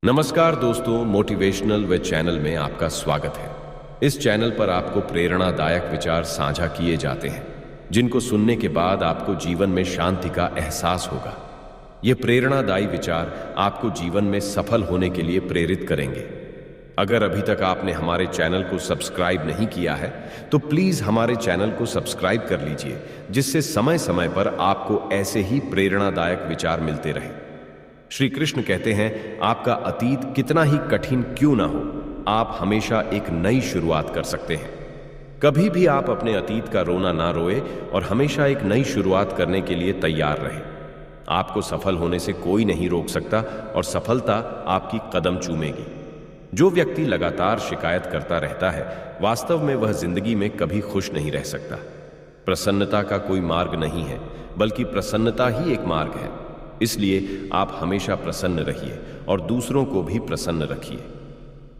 नमस्कार दोस्तों, मोटिवेशनल वे चैनल में आपका स्वागत है। इस चैनल पर आपको प्रेरणादायक विचार साझा किए जाते हैं जिनको सुनने के बाद आपको जीवन में शांति का एहसास होगा। ये प्रेरणादायी विचार आपको जीवन में सफल होने के लिए प्रेरित करेंगे। अगर अभी तक आपने हमारे चैनल को सब्सक्राइब नहीं किया है तो प्लीज हमारे चैनल को सब्सक्राइब कर लीजिए, जिससे समय समय पर आपको ऐसे ही प्रेरणादायक विचार मिलते रहे। श्री कृष्ण कहते हैं, आपका अतीत कितना ही कठिन क्यों ना हो, आप हमेशा एक नई शुरुआत कर सकते हैं। कभी भी आप अपने अतीत का रोना ना रोए और हमेशा एक नई शुरुआत करने के लिए तैयार रहें। आपको सफल होने से कोई नहीं रोक सकता और सफलता आपकी कदम चूमेगी। जो व्यक्ति लगातार शिकायत करता रहता है, वास्तव में वह जिंदगी में कभी खुश नहीं रह सकता। प्रसन्नता का कोई मार्ग नहीं है, बल्कि प्रसन्नता ही एक मार्ग है। इसलिए आप हमेशा प्रसन्न रहिए और दूसरों को भी प्रसन्न रखिए।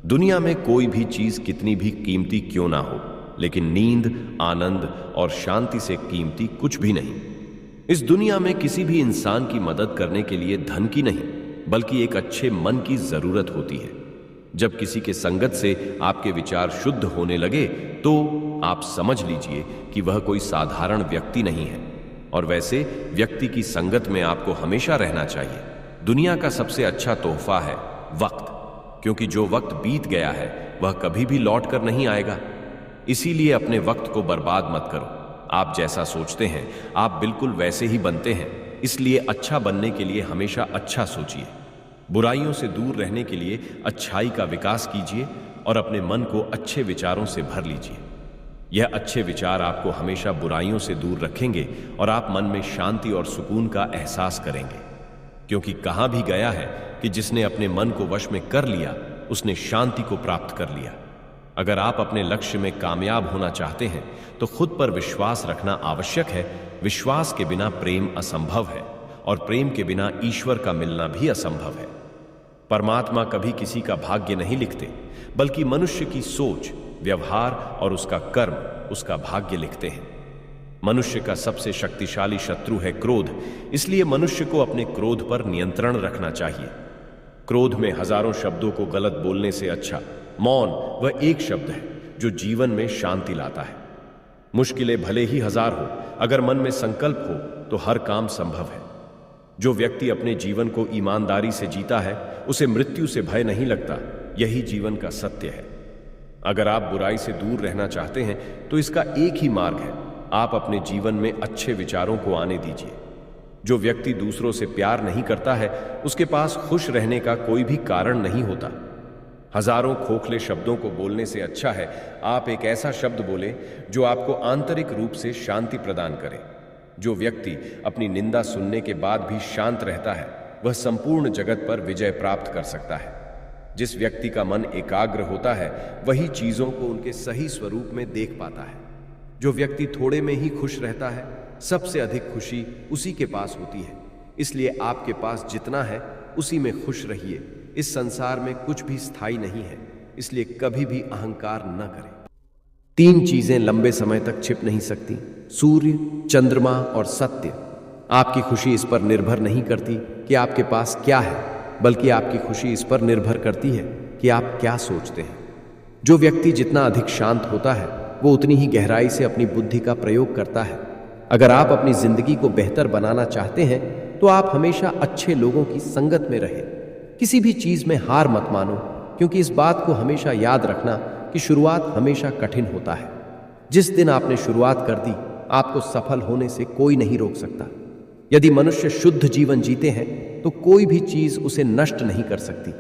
दुनिया में कोई भी चीज कितनी भी कीमती क्यों ना हो, लेकिन नींद, आनंद और शांति से कीमती कुछ भी नहीं। इस दुनिया में किसी भी इंसान की मदद करने के लिए धन की नहीं, बल्कि एक अच्छे मन की जरूरत होती है। जब किसी के संगत से आपके विचार शुद्ध होने लगे तो आप समझ लीजिए कि वह कोई साधारण व्यक्ति नहीं है। और वैसे व्यक्ति की संगत में आपको हमेशा रहना चाहिए। दुनिया का सबसे अच्छा तोहफा है वक्त, क्योंकि जो वक्त बीत गया है वह कभी भी लौट कर नहीं आएगा। इसीलिए अपने वक्त को बर्बाद मत करो। आप जैसा सोचते हैं आप बिल्कुल वैसे ही बनते हैं। इसलिए अच्छा बनने के लिए हमेशा अच्छा सोचिए। बुराइयों से दूर रहने के लिए अच्छाई का विकास कीजिए और अपने मन को अच्छे विचारों से भर लीजिए। यह अच्छे विचार आपको हमेशा बुराइयों से दूर रखेंगे और आप मन में शांति और सुकून का एहसास करेंगे। क्योंकि कहा भी गया है कि जिसने अपने मन को वश में कर लिया उसने शांति को प्राप्त कर लिया। अगर आप अपने लक्ष्य में कामयाब होना चाहते हैं तो खुद पर विश्वास रखना आवश्यक है। विश्वास के बिना प्रेम असंभव है और प्रेम के बिना ईश्वर का मिलना भी असंभव है। परमात्मा कभी किसी का भाग्य नहीं लिखते, बल्कि मनुष्य की सोच, व्यवहार और उसका कर्म उसका भाग्य लिखते हैं। मनुष्य का सबसे शक्तिशाली शत्रु है क्रोध। इसलिए मनुष्य को अपने क्रोध पर नियंत्रण रखना चाहिए। क्रोध में हजारों शब्दों को गलत बोलने से अच्छा मौन वह एक शब्द है जो जीवन में शांति लाता है। मुश्किलें भले ही हजार हो, अगर मन में संकल्प हो तो हर काम संभव है। जो व्यक्ति अपने जीवन को ईमानदारी से जीता है उसे मृत्यु से भय नहीं लगता। यही जीवन का सत्य है। अगर आप बुराई से दूर रहना चाहते हैं तो इसका एक ही मार्ग है, आप अपने जीवन में अच्छे विचारों को आने दीजिए। जो व्यक्ति दूसरों से प्यार नहीं करता है उसके पास खुश रहने का कोई भी कारण नहीं होता। हजारों खोखले शब्दों को बोलने से अच्छा है आप एक ऐसा शब्द बोले जो आपको आंतरिक रूप से शांति प्रदान करे। जो व्यक्ति अपनी निंदा सुनने के बाद भी शांत रहता है वह संपूर्ण जगत पर विजय प्राप्त कर सकता है। जिस व्यक्ति का मन एकाग्र होता है वही चीजों को उनके सही स्वरूप में देख पाता है। जो व्यक्ति थोड़े में ही खुश रहता है सबसे अधिक खुशी उसी के पास होती है। इसलिए आपके पास जितना है उसी में खुश रहिए। इस संसार में कुछ भी स्थायी नहीं है, इसलिए कभी भी अहंकार न करें। 3 चीजें लंबे समय तक छिप नहीं सकती, सूर्य, चंद्रमा और सत्य। आपकी खुशी इस पर निर्भर नहीं करती कि आपके पास क्या है, बल्कि आपकी खुशी इस पर निर्भर करती है कि आप क्या सोचते हैं। जो व्यक्ति जितना अधिक शांत होता है वो उतनी ही गहराई से अपनी बुद्धि का प्रयोग करता है। अगर आप अपनी जिंदगी को बेहतर बनाना चाहते हैं तो आप हमेशा अच्छे लोगों की संगत में रहें। किसी भी चीज में हार मत मानो, क्योंकि इस बात को हमेशा याद रखना कि शुरुआत हमेशा कठिन होता है। जिस दिन आपने शुरुआत कर दी आपको सफल होने से कोई नहीं रोक सकता। यदि मनुष्य शुद्ध जीवन जीते हैं तो कोई भी चीज उसे नष्ट नहीं कर सकती।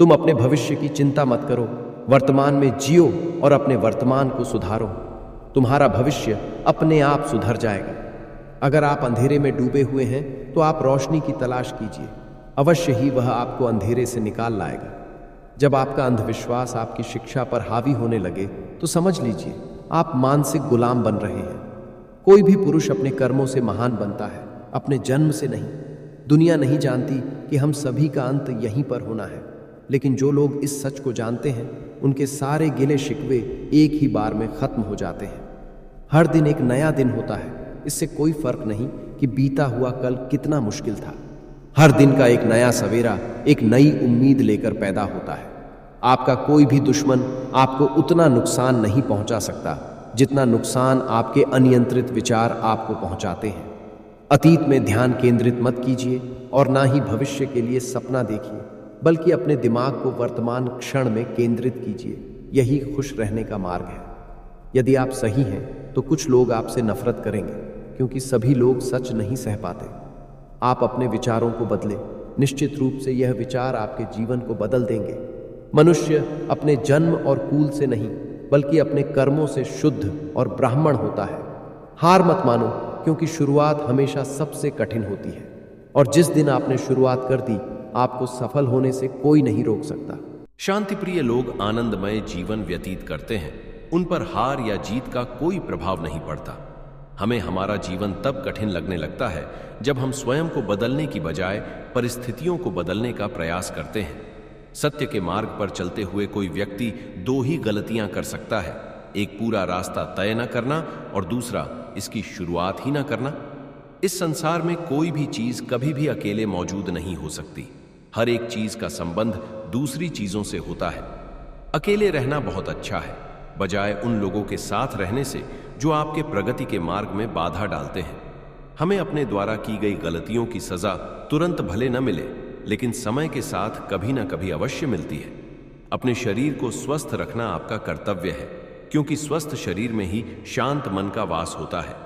तुम अपने भविष्य की चिंता मत करो, वर्तमान में जियो और अपने वर्तमान को सुधारो। तुम्हारा भविष्य अपने आप सुधर जाएगा। अगर आप अंधेरे में डूबे हुए हैं तो आप रोशनी की तलाश कीजिए, अवश्य ही वह आपको अंधेरे से निकाल लाएगा। जब आपका अंधविश्वास आपकी शिक्षा पर हावी होने लगे तो समझ लीजिए आप मानसिक गुलाम बन रहे हैं। कोई भी पुरुष अपने कर्मों से महान बनता है, अपने जन्म से नहीं। दुनिया नहीं जानती कि हम सभी का अंत यहीं पर होना है, लेकिन जो लोग इस सच को जानते हैं उनके सारे गिले शिकवे एक ही बार में खत्म हो जाते हैं। हर दिन एक नया दिन होता है। इससे कोई फर्क नहीं कि बीता हुआ कल कितना मुश्किल था। हर दिन का एक नया सवेरा एक नई उम्मीद लेकर पैदा होता है। आपका कोई भी दुश्मन आपको उतना नुकसान नहीं पहुंचा सकता जितना नुकसान आपके अनियंत्रित विचार आपको पहुंचाते हैं। अतीत में ध्यान केंद्रित मत कीजिए और ना ही भविष्य के लिए सपना देखिए, बल्कि अपने दिमाग को वर्तमान क्षण में केंद्रित कीजिए। यही खुश रहने का मार्ग है। यदि आप सही हैं तो कुछ लोग आपसे नफरत करेंगे, क्योंकि सभी लोग सच नहीं सह पाते। आप अपने विचारों को बदलें, निश्चित रूप से यह विचार आपके जीवन को बदल देंगे। मनुष्य अपने जन्म और कुल से नहीं, बल्कि अपने कर्मों से शुद्ध और ब्राह्मण होता है। हार मत मानो, क्योंकि शुरुआत हमेशा सबसे कठिन होती है, और जिस दिन आपने शुरुआत कर दी, आपको सफल होने से कोई नहीं रोक सकता। शांतिप्रिय लोग आनंदमय जीवन व्यतीत करते हैं। उन पर हार या जीत का कोई प्रभाव नहीं पड़ता। हमें हमारा जीवन तब कठिन लगने लगता है जब हम स्वयं को बदलने की बजाय परिस्थितियों को बदलने का प्रयास करते हैं। सत्य के मार्ग पर चलते हुए कोई व्यक्ति दो ही गलतियां कर सकता है, एक पूरा रास्ता तय न करना और दूसरा इसकी शुरुआत ही न करना। इस संसार में कोई भी चीज कभी भी अकेले मौजूद नहीं हो सकती। हर एक चीज का संबंध दूसरी चीजों से होता है। अकेले रहना बहुत अच्छा है, बजाय उन लोगों के साथ रहने से जो आपके प्रगति के मार्ग में बाधा डालते हैं। हमें अपने द्वारा की गई गलतियों की सजा तुरंत भले न मिले, लेकिन समय के साथ कभी न कभी अवश्य मिलती है। अपने शरीर को स्वस्थ रखना आपका कर्तव्य है, क्योंकि स्वस्थ शरीर में ही शांत मन का वास होता है।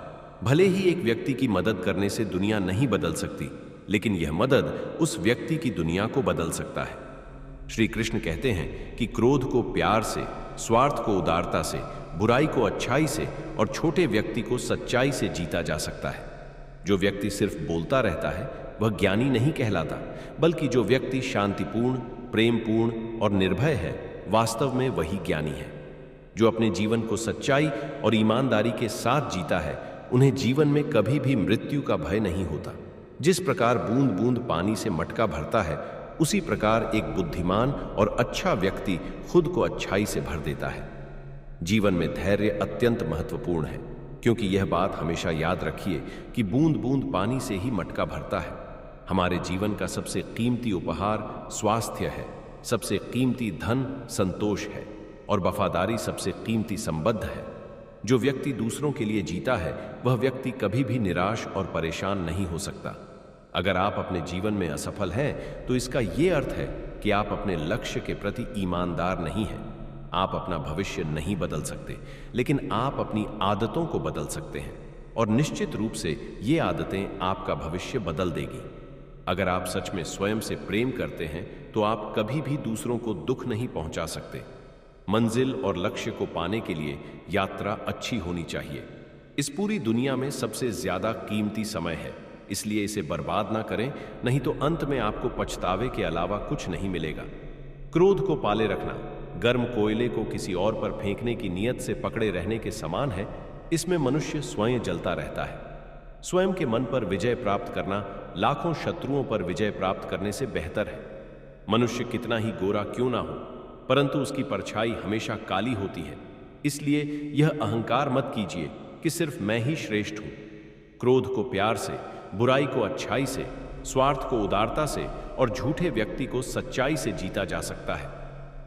भले ही एक व्यक्ति की मदद करने से दुनिया नहीं बदल सकती, लेकिन यह मदद उस व्यक्ति की दुनिया को बदल सकता है। श्री कृष्ण कहते हैं कि क्रोध को प्यार से, स्वार्थ को उदारता से, बुराई को अच्छाई से और छोटे व्यक्ति को सच्चाई से जीता जा सकता है। जो व्यक्ति सिर्फ बोलता रहता है वह ज्ञानी नहीं कहलाता, बल्कि जो व्यक्ति शांतिपूर्ण, प्रेमपूर्ण और निर्भय है, वास्तव में वही ज्ञानी है। जो अपने जीवन को सच्चाई और ईमानदारी के साथ जीता है, उन्हें जीवन में कभी भी मृत्यु का भय नहीं होता। जिस प्रकार बूंद बूंद पानी से मटका भरता है, उसी प्रकार एक बुद्धिमान और अच्छा व्यक्ति खुद को अच्छाई से भर देता है। जीवन में धैर्य अत्यंत महत्वपूर्ण है, क्योंकि यह बात हमेशा याद रखिए कि बूंद बूंद पानी से ही मटका भरता है। हमारे जीवन का सबसे कीमती उपहार स्वास्थ्य है, सबसे कीमती धन संतोष है और वफादारी सबसे कीमती संबंध है। जो व्यक्ति दूसरों के लिए जीता है, वह व्यक्ति कभी भी निराश और परेशान नहीं हो सकता। अगर आप अपने जीवन में असफल हैं, तो इसका यह अर्थ है कि आप अपने लक्ष्य के प्रति ईमानदार नहीं हैं। आप अपना भविष्य नहीं बदल सकते, लेकिन आप अपनी आदतों को बदल सकते हैं, और निश्चित रूप से ये आदतें आपका भविष्य बदल देगी। अगर आप सच में स्वयं से प्रेम करते हैं, तो आप कभी भी दूसरों को दुख नहीं पहुंचा सकते। मंजिल और लक्ष्य को पाने के लिए यात्रा अच्छी होनी चाहिए। इस पूरी दुनिया में सबसे ज्यादा कीमती समय है, इसलिए इसे बर्बाद ना करें, नहीं तो अंत में आपको पछतावे के अलावा कुछ नहीं मिलेगा। क्रोध को पाले रखना गर्म कोयले को किसी और पर फेंकने की नीयत से पकड़े रहने के समान है। इसमें मनुष्य स्वयं जलता रहता है। स्वयं के मन पर विजय प्राप्त करना लाखों शत्रुओं पर विजय प्राप्त करने से बेहतर है। मनुष्य कितना ही गोरा क्यों ना हो, परंतु उसकी परछाई हमेशा काली होती है। इसलिए यह अहंकार मत कीजिए कि सिर्फ मैं ही श्रेष्ठ हूं। क्रोध को प्यार से, बुराई को अच्छाई से, स्वार्थ को उदारता से और झूठे व्यक्ति को सच्चाई से जीता जा सकता है।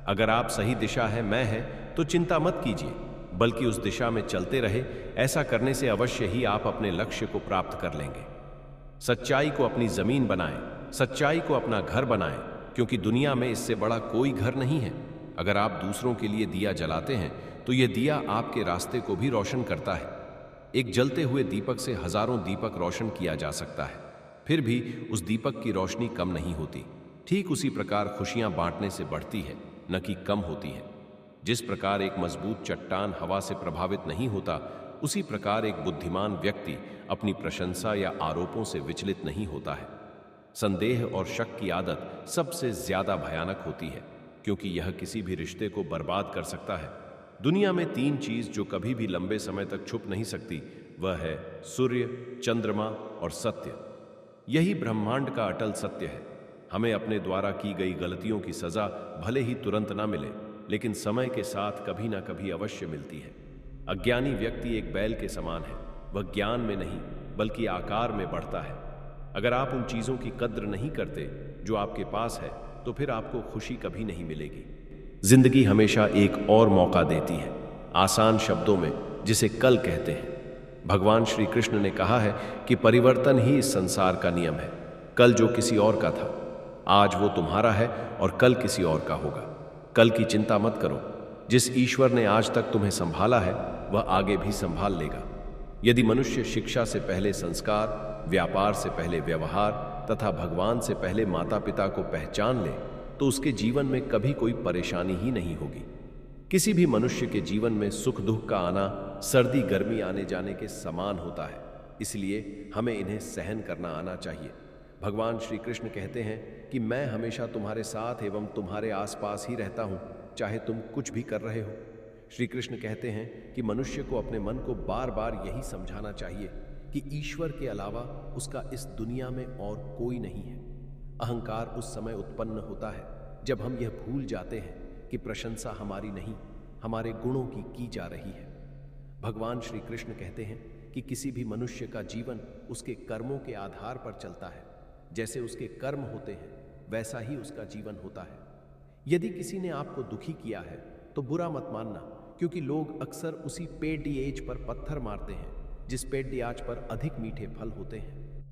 अगर आप सही दिशा है मैं है तो चिंता मत कीजिए, बल्कि उस दिशा में चलते रहे। ऐसा करने से अवश्य ही आप अपने लक्ष्य को प्राप्त कर लेंगे। सच्चाई को अपनी जमीन बनाएं, सच्चाई को अपना घर बनाएं, क्योंकि दुनिया में इससे बड़ा कोई घर नहीं है। अगर आप दूसरों के लिए दिया जलाते हैं, तो यह दिया आपके रास्ते को भी रोशन करता है। एक जलते हुए दीपक से हजारों दीपक रोशन किया जा सकता है, फिर भी उस दीपक की रोशनी कम नहीं होती। ठीक उसी प्रकार खुशियां बांटने से बढ़ती है, न कि कम होती है। जिस प्रकार एक मजबूत चट्टान हवा से प्रभावित नहीं होता, उसी प्रकार एक बुद्धिमान व्यक्ति अपनी प्रशंसा या आरोपों से विचलित नहीं होता है। संदेह और शक की आदत सबसे ज्यादा भयानक होती है, क्योंकि यह किसी भी रिश्ते को बर्बाद कर सकता है। दुनिया में 3 चीज जो कभी भी लंबे समय तक छुप नहीं सकती, वह है सूर्य, चंद्रमा और सत्य। यही ब्रह्मांड का अटल सत्य है। हमें अपने द्वारा की गई गलतियों की सजा भले ही तुरंत ना मिले, लेकिन समय के साथ कभी ना कभी अवश्य मिलती है। अज्ञानी व्यक्ति एक बैल के समान है। वह ज्ञान में नहीं, बल्कि आकार में बढ़ता है। अगर आप उन चीज़ों की कद्र नहीं करते जो आपके पास है, तो फिर आपको खुशी कभी नहीं मिलेगी। जिंदगी हमेशा एक और मौका देती है, आसान शब्दों में जिसे कल कहते हैं। भगवान श्री कृष्ण ने कहा है कि परिवर्तन ही इस संसार का नियम है। कल जो किसी और का था, आज वो तुम्हारा है और कल किसी और का होगा। कल की चिंता मत करो। जिस ईश्वर ने आज तक तुम्हें संभाला है, वह आगे भी संभाल लेगा। यदि मनुष्य शिक्षा से पहले संस्कार, व्यापार से पहले व्यवहार तथा भगवान से पहले माता पिता को पहचान ले, तो उसके जीवन में कभी कोई परेशानी ही नहीं होगी। किसी भी मनुष्य के जीवन में सुख दुख का आना सर्दी गर्मी आने जाने के समान होता है, इसलिए हमें इन्हें सहन करना आना चाहिए। भगवान श्री कृष्ण कहते हैं कि मैं हमेशा तुम्हारे साथ एवं तुम्हारे आसपास ही रहता हूँ, चाहे तुम कुछ भी कर रहे हो। श्री कृष्ण कहते हैं कि मनुष्य को अपने मन को बार बार यही समझाना चाहिए कि ईश्वर के अलावा उसका इस दुनिया में और कोई नहीं है। अहंकार उस समय उत्पन्न होता है जब हम यह भूल जाते हैं कि प्रशंसा हमारी नहीं, हमारे गुणों की जा रही है। भगवान श्री कृष्ण कहते हैं कि किसी भी मनुष्य का जीवन उसके कर्मों के आधार पर चलता है। जैसे उसके कर्म होते हैं, वैसा ही उसका जीवन होता है। यदि किसी ने आपको दुखी किया है तो बुरा मत मानना, क्योंकि लोग अक्सर उसी पेड़ डी एज पर पत्थर मारते हैं जिस पेड़ डी आज पर अधिक मीठे फल होते हैं।